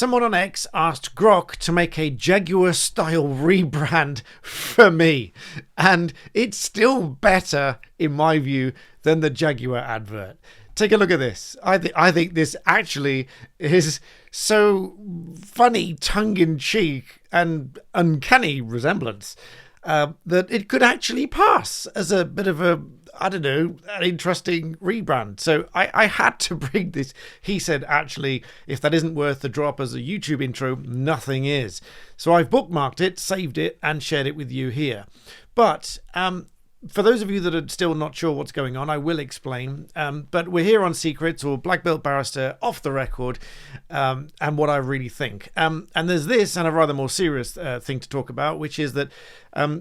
Someone on X asked Grok to make a Jaguar style rebrand for me, and it's still better in my view than the Jaguar advert. Take a look at this. I think this actually is so funny, tongue-in-cheek and uncanny resemblance that it could actually pass as a bit of a, I don't know, an interesting rebrand. So I had to bring this. He said, actually, if that isn't worth the drop as a YouTube intro, nothing is. So I've bookmarked it, saved it, and shared it with you here. But for those of you that are still not sure what's going on, I will explain. But we're here on Secrets or Black Belt Barrister off the record, and what I really think. And there's this and a rather more serious thing to talk about, which is that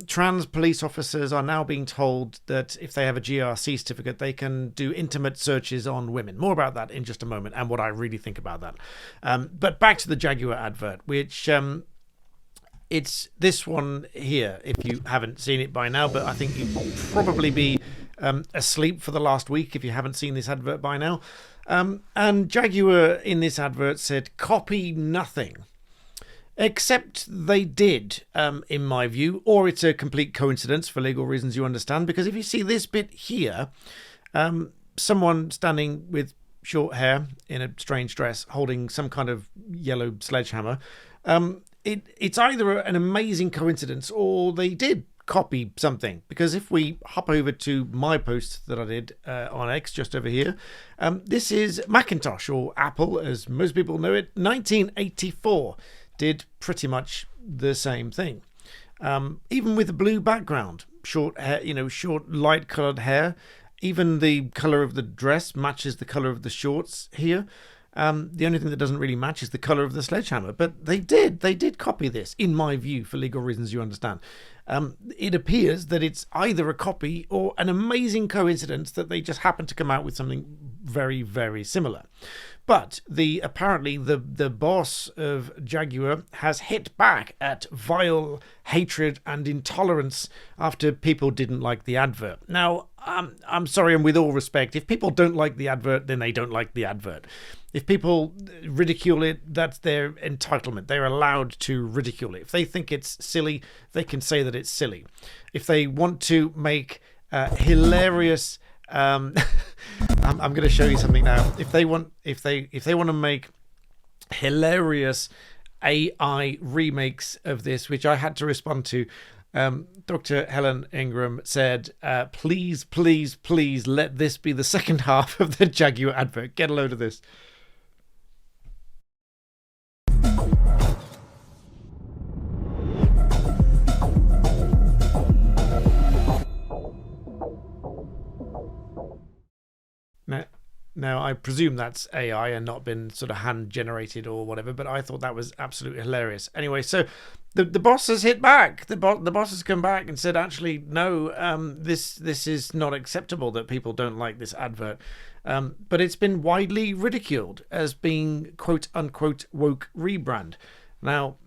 trans police officers are now being told that if they have a GRC certificate, they can do intimate searches on women. More about that in just a moment and what I really think about that. But back to the Jaguar advert, which... it's this one here, if you haven't seen it by now, but I think you'd probably be asleep for the last week if you haven't seen this advert by now. And Jaguar in this advert said, copy nothing. Except they did, in my view, or it's a complete coincidence for legal reasons you understand, because if you see this bit here, someone standing with short hair in a strange dress holding some kind of yellow sledgehammer, it's either an amazing coincidence or they did copy something. Because if we hop over to my post that I did on X just over here, this is Macintosh, or Apple as most people know it, 1984, did pretty much the same thing. Even with a blue background, short hair, short light coloured hair, even the colour of the dress matches the colour of the shorts here. The only thing that doesn't really match is the colour of the sledgehammer. But they did copy this, in my view, for legal reasons you understand. It appears that it's either a copy or an amazing coincidence that they just happened to come out with something very, very similar. But apparently the boss of Jaguar has hit back at vile hatred and intolerance after people didn't like the advert. Now, I'm sorry, and with all respect, if people don't like the advert, then they don't like the advert. If people ridicule it, that's their entitlement. They're allowed to ridicule it. If they think it's silly, they can say that it's silly. If they want to make hilarious... I'm going to show you something now. If they want to make hilarious AI remakes of this, which I had to respond to, Dr. Helen Ingram said, please, please, please let this be the second half of the Jaguar advert. Get a load of this. Now, I presume that's AI and not been sort of hand-generated or whatever, but I thought that was absolutely hilarious. Anyway, so the boss has hit back. The boss has come back and said, actually, no, this is not acceptable that people don't like this advert. But it's been widely ridiculed as being quote-unquote woke rebrand. Now...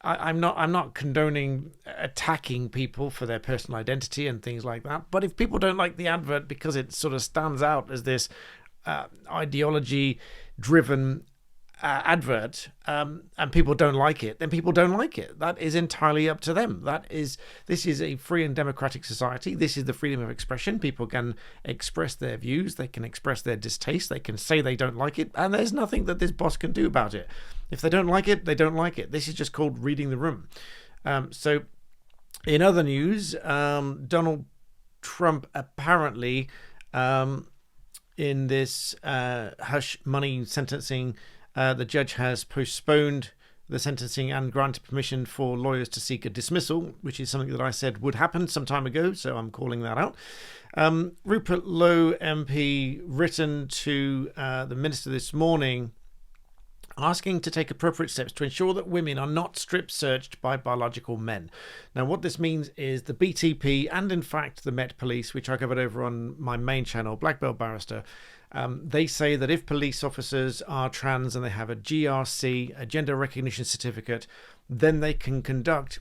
I'm not condoning attacking people for their personal identity and things like that. But if people don't like the advert because it sort of stands out as this ideology-driven advert, and people don't like it, then people don't like it. That is entirely up to them. This is a free and democratic society. This is the freedom of expression. People can express their views. They can express their distaste. They can say they don't like it, and there's nothing that this boss can do about it. If they don't like it, they don't like it. This is just called reading the room. So, in other news, Donald Trump apparently, in this hush money sentencing, the judge has postponed the sentencing and granted permission for lawyers to seek a dismissal, which is something that I said would happen some time ago, so I'm calling that out. Rupert Lowe MP written to the minister this morning asking to take appropriate steps to ensure that women are not strip searched by biological men. Now, what this means is the BTP and, in fact, the Met Police, which I covered over on my main channel, Black Belt Barrister, they say that if police officers are trans and they have a GRC, a gender recognition certificate, then they can conduct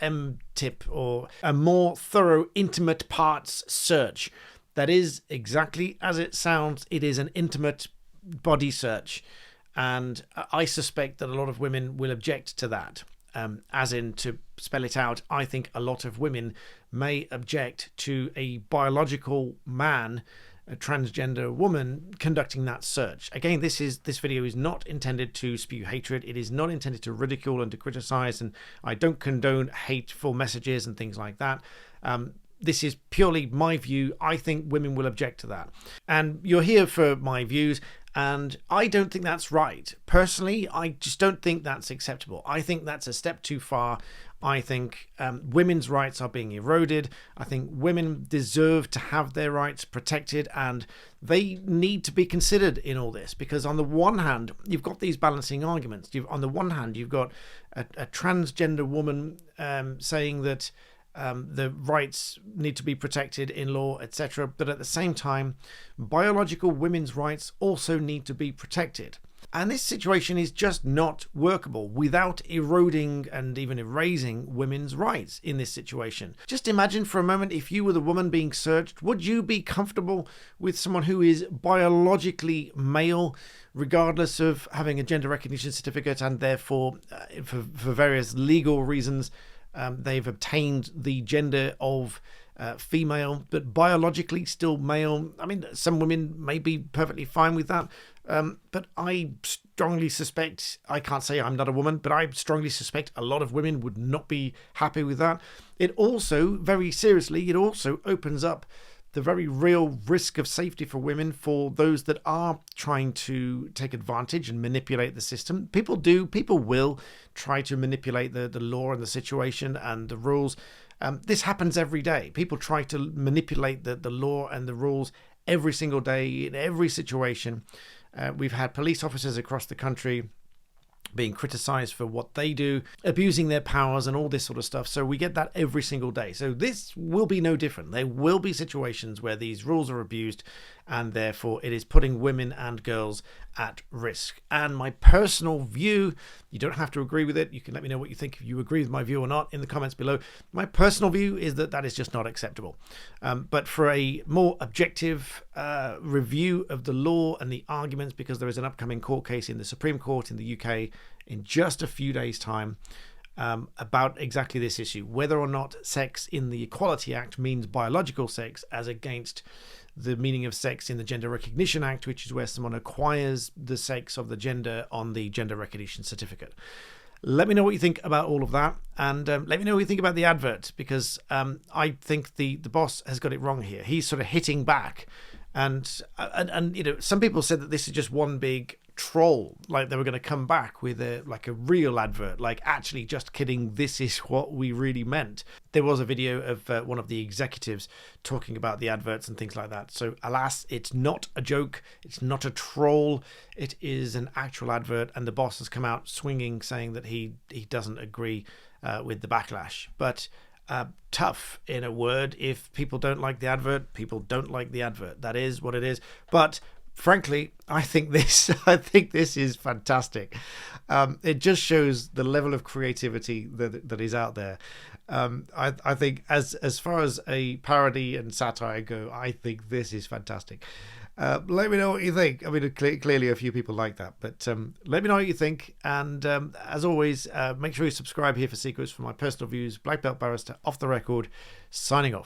MTIP, or a more thorough intimate parts search. That is exactly as it sounds. It is an intimate body search. And I suspect that a lot of women will object to that. As in, to spell it out, I think a lot of women may object to a biological man, a transgender woman, conducting that search. Again, this video is not intended to spew hatred. It is not intended to ridicule and to criticize, and I don't condone hateful messages and things like that. This is purely my view. I think women will object to that. And you're here for my views, and I don't think that's right. Personally, I just don't think that's acceptable. I think that's a step too far. I think women's rights are being eroded. I think women deserve to have their rights protected, and they need to be considered in all this, because on the one hand, you've got these balancing arguments. On the one hand, you've got a transgender woman saying that the rights need to be protected in law, etc. But at the same time, biological women's rights also need to be protected. And this situation is just not workable without eroding and even erasing women's rights in this situation. Just imagine for a moment, if you were the woman being searched, would you be comfortable with someone who is biologically male, regardless of having a gender recognition certificate, and therefore, for various legal reasons, they've obtained the gender of female, but biologically still male? I mean, some women may be perfectly fine with that, but I strongly suspect, I can't say I'm not a woman, but I strongly suspect a lot of women would not be happy with that. It also, very seriously, it also opens up the very real risk of safety for women, for those that are trying to take advantage and manipulate the system. People will try to manipulate the law and the situation and the rules. This happens every day. People try to manipulate the law and the rules every single day in every situation. We've had police officers across the country being criticized for what they do, abusing their powers and all this sort of stuff. So we get that every single day. So this will be no different. There will be situations where these rules are abused, and therefore it is putting women and girls at risk. And my personal view, you don't have to agree with it. You can let me know what you think, if you agree with my view or not, in the comments below. My personal view is that that is just not acceptable. But for a more objective review of the law and the arguments, because there is an upcoming court case in the Supreme Court in the UK in just a few days' time, about exactly this issue, whether or not sex in the Equality Act means biological sex as against the meaning of sex in the Gender Recognition Act, which is where someone acquires the sex of the gender on the gender recognition certificate. Let me know what you think about all of that, and let me know what you think about the advert, because I think the boss has got it wrong here. He's sort of hitting back, and you know, some people said that this is just one big troll, like they were going to come back with a real advert, like, actually, just kidding, this is what we really meant. There was a video of one of the executives talking about the adverts and things like that. So alas, it's not a joke, it's not a troll, it is an actual advert, and the boss has come out swinging, saying that he doesn't agree with the backlash. But tough, in a word. If people don't like the advert, people don't like the advert. That is what it is. But frankly, I think this is fantastic. It just shows the level of creativity that is out there. I think as far as a parody and satire go, I think this is fantastic. Let me know what you think. I mean, clearly a few people like that, but let me know what you think. And as always, make sure you subscribe here for secrets. For my personal views, Black Belt Barrister, off the record, signing off.